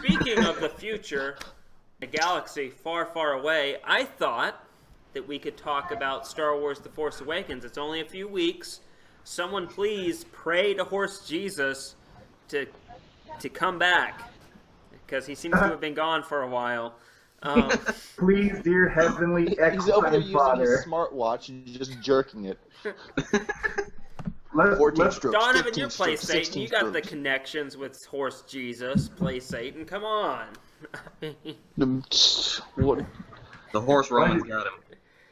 speaking of the future, a galaxy far, far away, I thought that we could talk about Star Wars The Force Awakens. It's only a few weeks. Someone please pray to Horse Jesus to come back, because he seems to have been gone for a while. Please, dear heavenly He's over there ex-Father. using his smartwatch and just jerking it. 14 strokes. Donovan, 15 you play strokes, Satan. 16 You got the strokes. connections with Horse Jesus. Play Satan. Come on. What? The horse Roman's got him.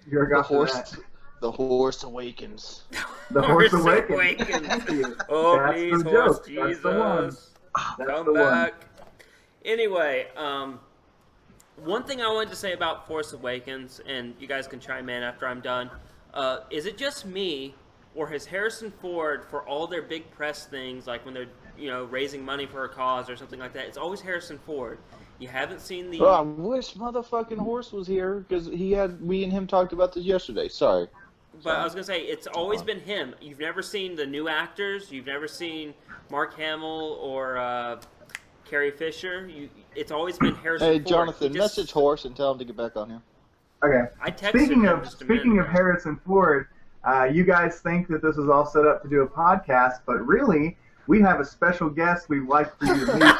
You're The got horse. The horse awakens. The Horse Awakens. Awakens. Oh, That's please, the Horse joke. That's the one. Jesus. That's Come the back. Anyway, one thing I wanted to say about Force Awakens, and you guys can chime in after I'm done, is it just me, or has Harrison Ford, for all their big press things, like when they're raising money for a cause or something like that, it's always Harrison Ford. You haven't seen the... Oh, I wish motherfucking horse was here, because we and him talked about this yesterday. Sorry. But I was going to say, it's always been him. You've never seen the new actors. You've never seen Mark Hamill or Carrie Fisher. It's always been Harrison Ford. Hey, Jonathan, message horse and tell him to get back on here. Okay. I texted him just a minute Speaking of ago. Harrison Ford, you guys think that this is all set up to do a podcast, but really, we have a special guest we'd like for you to meet.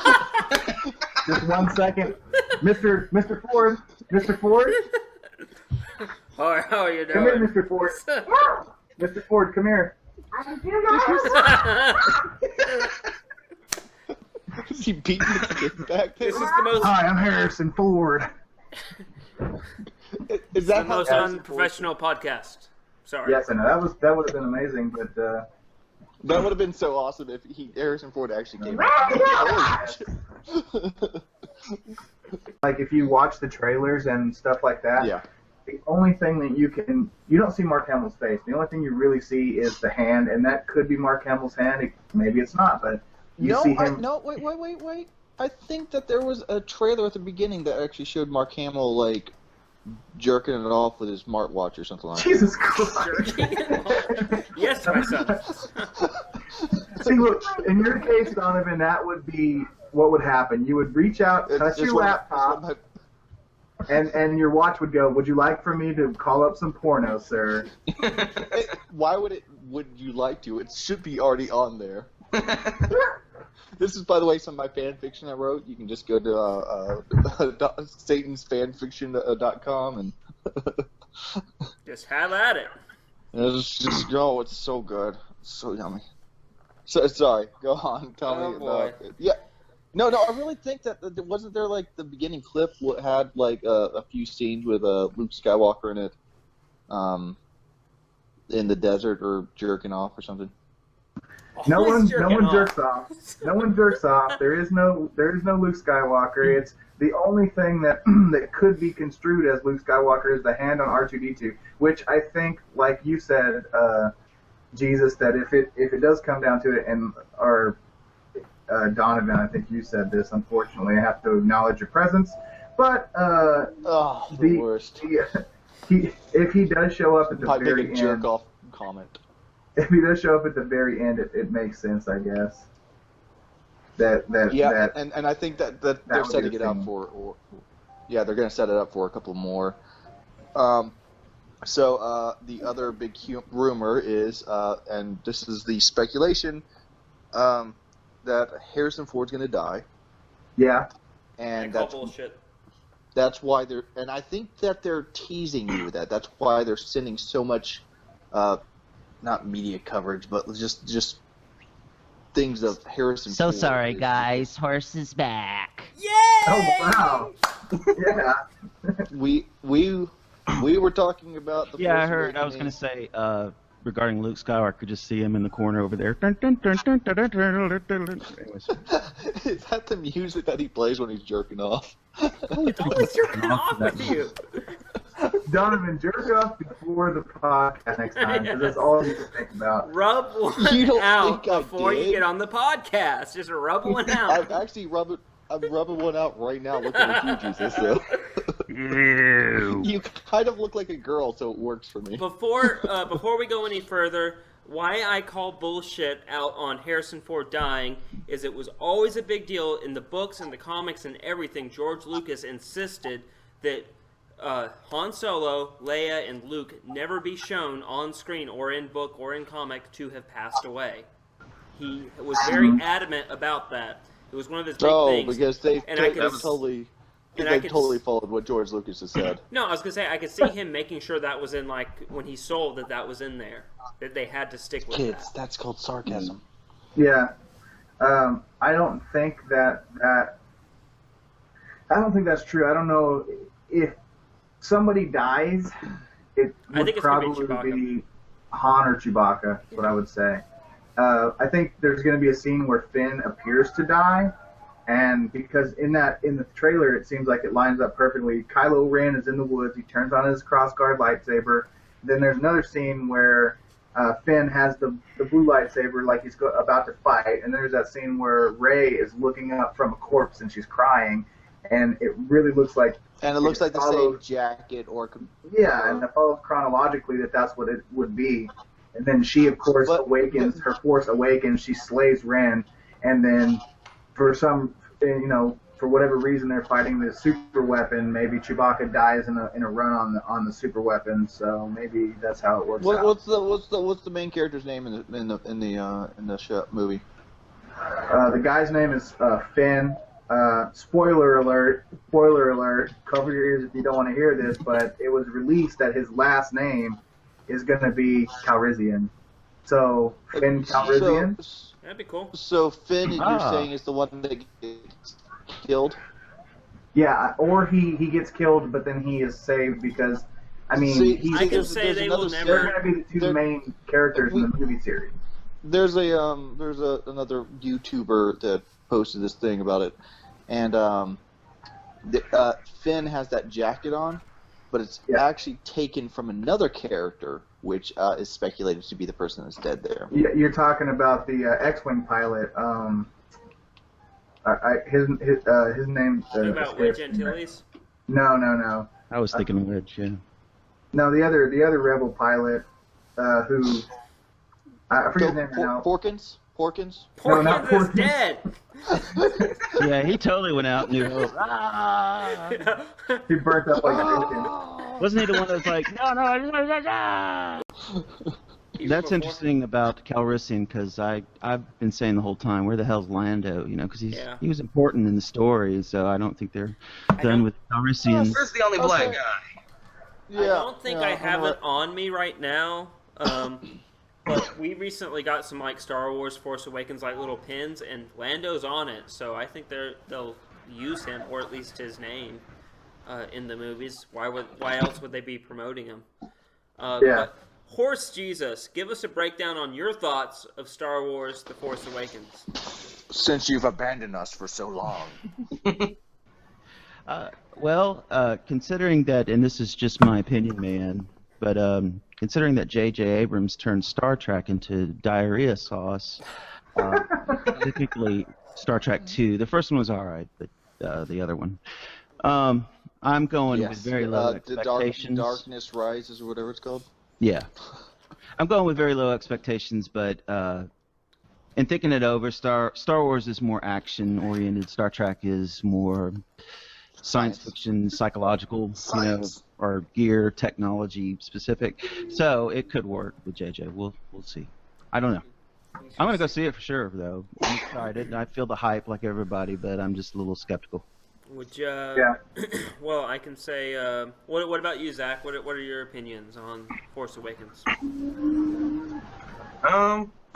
Just 1 second. Mr. Ford. Mr. Ford? How are you Come here, doing? Mr. Ford. Mr. Ford, come here. Is he beating the kid back there? This is the most... Hi, I'm Harrison Ford. Is the that how most Harrison unprofessional podcast. Sorry. Yes, I know. That would have been amazing, but That would have been so awesome if Harrison Ford actually came out. like if you watch the trailers and stuff like that, Yeah. the only thing that you don't see Mark Hamill's face. The only thing you really see is the hand, and that could be Mark Hamill's hand. Maybe it's not, but you see him. Wait. I think that there was a trailer at the beginning that actually showed Mark Hamill, like, jerking it off with his smartwatch or something like that. Jesus Christ. Yes, my son. See, look, in your case, Donovan, that would be what would happen. You would reach out, touch your laptop, and your watch would go, would you like for me to call up some porno, sir? Why would you like to? It should be already on there. This is, by the way, some of my fan fiction I wrote. You can just go to satansfanfiction.com and Just have at it. it's just it's so good, it's so yummy. So sorry, go on, tell me boy. about it. Yeah, no, I really think that wasn't there like the beginning clip had like a few scenes with Luke Skywalker in it, in the desert or jerking off or something. No one Jerking off. jerks off. No one jerks off. There is no Luke Skywalker. It's the only thing that that could be construed as Luke Skywalker is the hand on R2-D2, which I think, like you said, Jesus, that if it does come down to it, and Donovan, I think you said this. Unfortunately, I have to acknowledge your presence, but the worst. If he does show up at the My very big end, jerk off comment. if he does show up at the very end, it makes sense, I guess. That and I think that they're would setting be it a up thing. for they're going to set it up for a couple more. So the other big rumor is, and this is the speculation, that Harrison Ford's going to die. Yeah. And I call bullshit. that's why and I think that they're teasing you with that. That's why they're sending so much, not media coverage, but just things of Harrison So Ford. sorry, guys. Horse is back. Yay! Oh wow. Yeah. We were talking about the Yeah, I Force heard. I was going Awakens. to say, regarding Luke Skywalker, just see him in the corner over there. Anyways. Is that the music that he plays when he's jerking off? Always jerking off with you. Donovan, jerk off before the podcast next time, because that's all you can think about. Rub one You don't out think I before you did? get on the podcast. Just rub one I'm out. actually rubbing one out right now looking at you, Jesus. So. You kind of look like a girl, so it works for me. Before we go any further, why I call bullshit out on Harrison Ford dying is it was always a big deal in the books and the comics and everything. George Lucas insisted that Han Solo, Leia, and Luke never be shown on screen or in book or in comic to have passed away. He was very adamant about that. It was one of his big things. Because they And I could- totally and they I could- totally followed what George Lucas has said. No, I was gonna say I could see him making sure that was in, like, when he sold that was in there, that they had to stick with Kids, that. that's called sarcasm. Yeah. I don't think I don't think that's true. I don't know if somebody dies, it I would think it's gonna be probably Chewbacca. be Han or Chewbacca. Is what I would say. I think there's going to be a scene where Finn appears to die, and because in the trailer it seems like it lines up perfectly. Kylo Ren is in the woods. He turns on his crossguard lightsaber. Then there's another scene where Finn has the blue lightsaber, like he's about to fight, and there's that scene where Rey is looking up from a corpse and she's crying, and it really looks like. And it looks like the same jacket or. Yeah, and it follows chronologically that's what it would be. And then she, of course, awakens. Her Force Awakens. She slays Ren, and then for whatever reason, they're fighting the super weapon. Maybe Chewbacca dies in a run on the super weapon. So maybe that's how it works out. What's the main character's name in the show, movie? The guy's name is Finn. Spoiler alert! Cover your ears if you don't want to hear this, but it was released that his last name is going to be Calrissian. So, Finn Calrissian? That'd be cool. So Finn, you're saying, is the one that gets killed? Yeah, or he gets killed, but then he is saved because, I mean, I can say they will they're never. going to be the two main characters in the movie series. There's another YouTuber that posted this thing about it, and Finn has that jacket on, but it's actually taken from another character, which is speculated to be the person that's dead there. Yeah, you're talking about the X-wing pilot. His name. About Wedge Antilles? No. I was thinking Wedge, yeah. No, the other Rebel pilot, who I forget his name now. Porkins? No, not Porkins is Porkins. dead. Yeah, he totally went out New Hope. Ah! He burnt up like bacon. Wasn't he the one that was like, no. That's interesting about Calrissian, because I've been saying the whole time, where the hell's Lando? You know, because he was important in the story, so I don't think they're done with Calrissian. Where's the only black guy? I don't think I have it on me right now. But we recently got some, like, Star Wars Force Awakens, like, little pins, and Lando's on it, so I think they'll use him, or at least his name, in the movies. Why else would they be promoting him? But Horse Jesus, give us a breakdown on your thoughts of Star Wars The Force Awakens. Since you've abandoned us for so long. Considering that, and this is just my opinion, man, but considering that J.J. Abrams turned Star Trek into diarrhea sauce, specifically Star Trek II, the first one was all right, but the other one, I'm going with very low expectations. Darkness Rises, or whatever it's called. Yeah, I'm going with very low expectations, but in thinking it over, Star Wars is more action-oriented. Star Trek is more science fiction, psychological, or gear technology specific. So it could work with JJ. We'll see. I don't know. I'm gonna go see it for sure, though. I'm excited. I feel the hype like everybody, but I'm just a little skeptical. Would you? Well, I can say. What about you, Zach? What are your opinions on Force Awakens?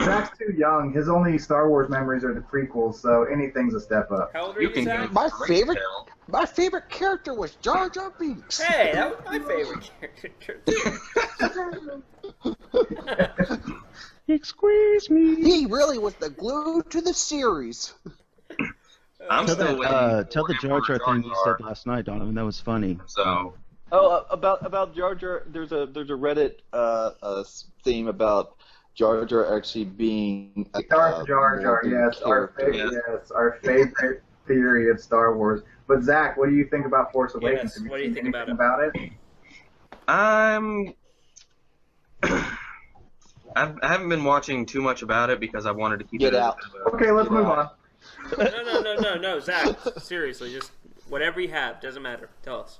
Zach's too young. His only Star Wars memories are the prequels, so anything a step up. How old are you, Zach? My favorite character was Jar Jar Binks. Hey, that was my favorite character. Excuse me. He really was the glue to the series. I'm Tell still waiting. Tell the Jar Jar thing you said last night, Donovan. That was funny. So. Oh, about Jar Jar. There's a Reddit theme about Jar Jar actually being Darth Jar Jar. Yes, our favorite theory of Star Wars. But Zach, what do you think about Force Awakens? Yes, what do you think about it? I'm I haven't been watching too much about it because I wanted to keep Get it as out. a bit of Okay, let's Get move out. on. No, Zach. Seriously, just whatever you have, doesn't matter. Tell us.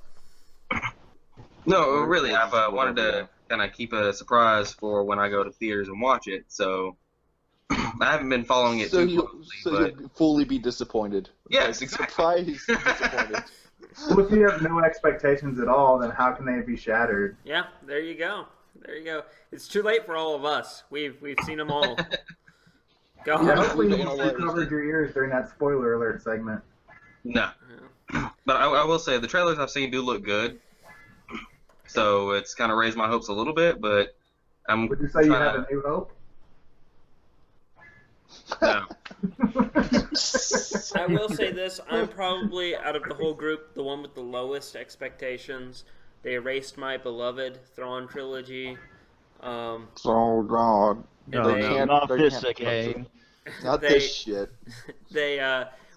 No, really, I've wanted to kind of keep a surprise for when I go to theaters and watch it, so I haven't been following it So too closely, but you'll fully be disappointed. yes, Like, exactly. Surprise, disappointed. Well, if you have no expectations at all, then how can they be shattered? Yeah, there you go. There you go. It's too late for all of us. We've seen them all. Go on. Yeah, hopefully Yeah, you covered your ears during that spoiler alert segment. No. But I will say, the trailers I've seen do look good, so it's kind of raised my hopes a little bit, but I'm Would you say you trying have a new hope? No. I will say this: I'm probably out of the whole group the one with the lowest expectations. They erased my beloved Thrawn trilogy. Oh God. No, They no, can't- not they this can't- again. Not They- this shit. They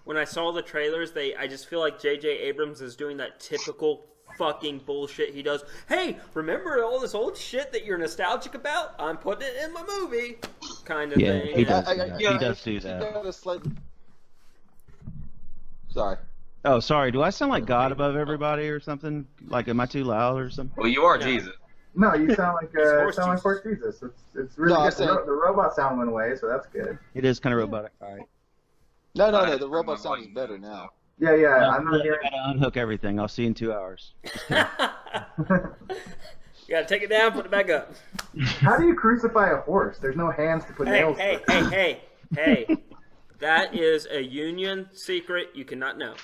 when I saw the trailers, I just feel like J.J. Abrams is doing that typical fucking bullshit he does. Hey, remember all this old shit that you're nostalgic about? I'm putting it in my movie, kind of Yeah, thing. he does. I- do that. yeah, He does do he that. got a slight- Sorry. Oh, sorry. Do I sound like God above everybody or something? Like, am I too loud or something? Well, you are Yeah. Jesus. No, you sound like Horse Horse Jesus. It's really No, I good. said- The robot sound went away, so that's good. It is kind of robotic. All right. No, I the turned robot my sounds volume better down, now. Yeah, I'm not I hearing. gotta unhook everything. I'll see you in 2 hours. You gotta take it down, put it back up. How do you crucify a horse? There's no hands to put nails. Hey. That is a Union secret you cannot know.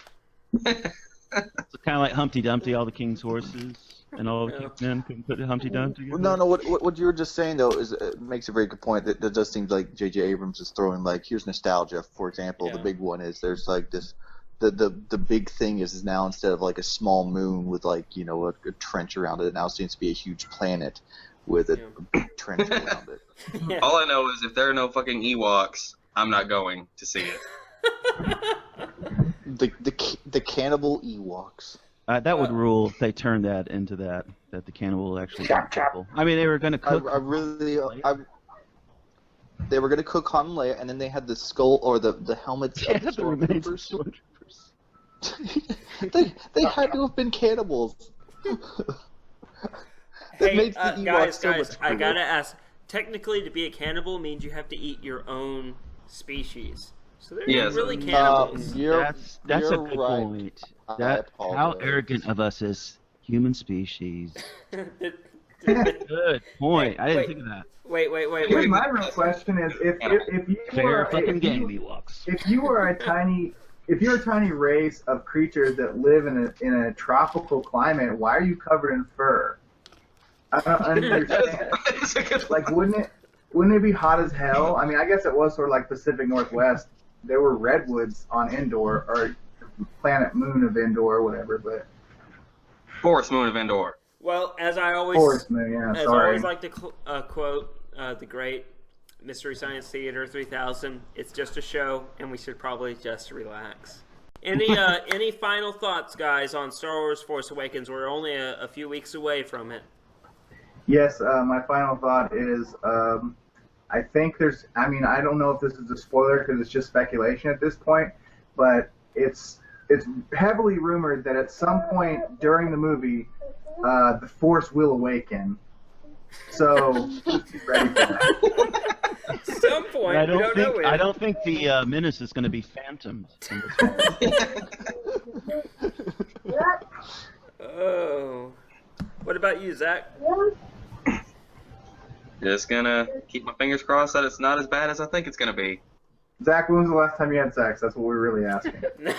It's kind of like Humpty Dumpty, all the king's horses, and all the king's men couldn't put Humpty Dumpty together. No, what you were just saying, though, is makes a very good point. That does seem like J.J. Abrams is throwing, like, here's nostalgia, for example. Yeah. The big one is there's, like, this... The big thing is now instead of, like, a small moon with, like, you know, a trench around it, it now seems to be a huge planet with a big trench around it. Yeah. All I know is if there are no fucking Ewoks, I'm not going to see it. The cannibal Ewoks. That would rule if they turned that into that the cannibal actually Chop, chop. people. I mean, they were going to cook. They were gonna cook Han and Leia, and then they had the skull or the helmets Yeah, of the the remains of stormtroopers. they had to have been cannibals. That Hey, makes the Ewoks guys, so much I cooler. gotta ask. Technically, to be a cannibal means you have to eat your own species. So they're Yes. really cannibals. That's a you're good right. point. I How apologize. arrogant of us as human species. wait, Good point. I didn't Wait. think of that. Here's my real question: is if you Fair were fucking if game, you, Ewoks. if you were a tiny race of creatures that live in a tropical climate, why are you covered in fur? I don't understand. It's a good Like, wouldn't it be hot as hell? I mean, I guess it was sort of like Pacific Northwest. There were redwoods on Endor, or planet Moon of Endor, or whatever. But Force Moon of Endor. Well, as I always, Forest Moon, yeah. as I Sorry. always like to quote the great Mystery Science Theater 3000, it's just a show, and we should probably just relax. Any final thoughts, guys, on Star Wars Force Awakens? We're only a few weeks away from it. Yes, my final thought is I think there's, I mean, I don't know if this is a spoiler because it's just speculation at this point, but it's heavily rumored that at some point during the movie, the Force will awaken. So, just be ready for that. At some point, I we don't know when. don't think the menace is going to be phantoms. in this one. Oh. What about you, Zach? Just gonna keep my fingers crossed that it's not as bad as I think it's gonna be. Zach, when was the last time you had sex? That's what we're really asking. No.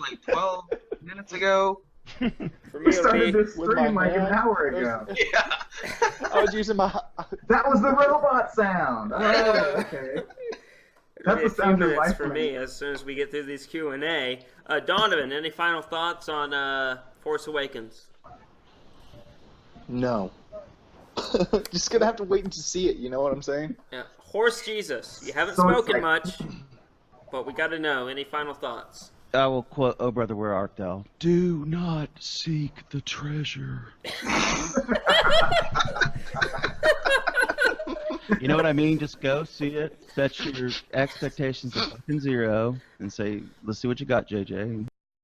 Like 12 minutes ago. For me, We it'll started be- this with my stream like an hand. hour ago. Yeah. I was using my. That was the robot sound. Oh, okay. It'll be That's a the few sound of minutes life for me as soon as we get through these Q&A. Donovan, any final thoughts on Force Awakens? No. Just gonna have to wait to see it. You know what I'm saying? Yeah. Horse Jesus, you haven't So it's spoken like- much, but we got to know. Any final thoughts? I will quote, "Oh brother, where art thou? Do not seek the treasure." You know what I mean? Just go see it, set your expectations to fucking zero, and say, let's see what you got, JJ.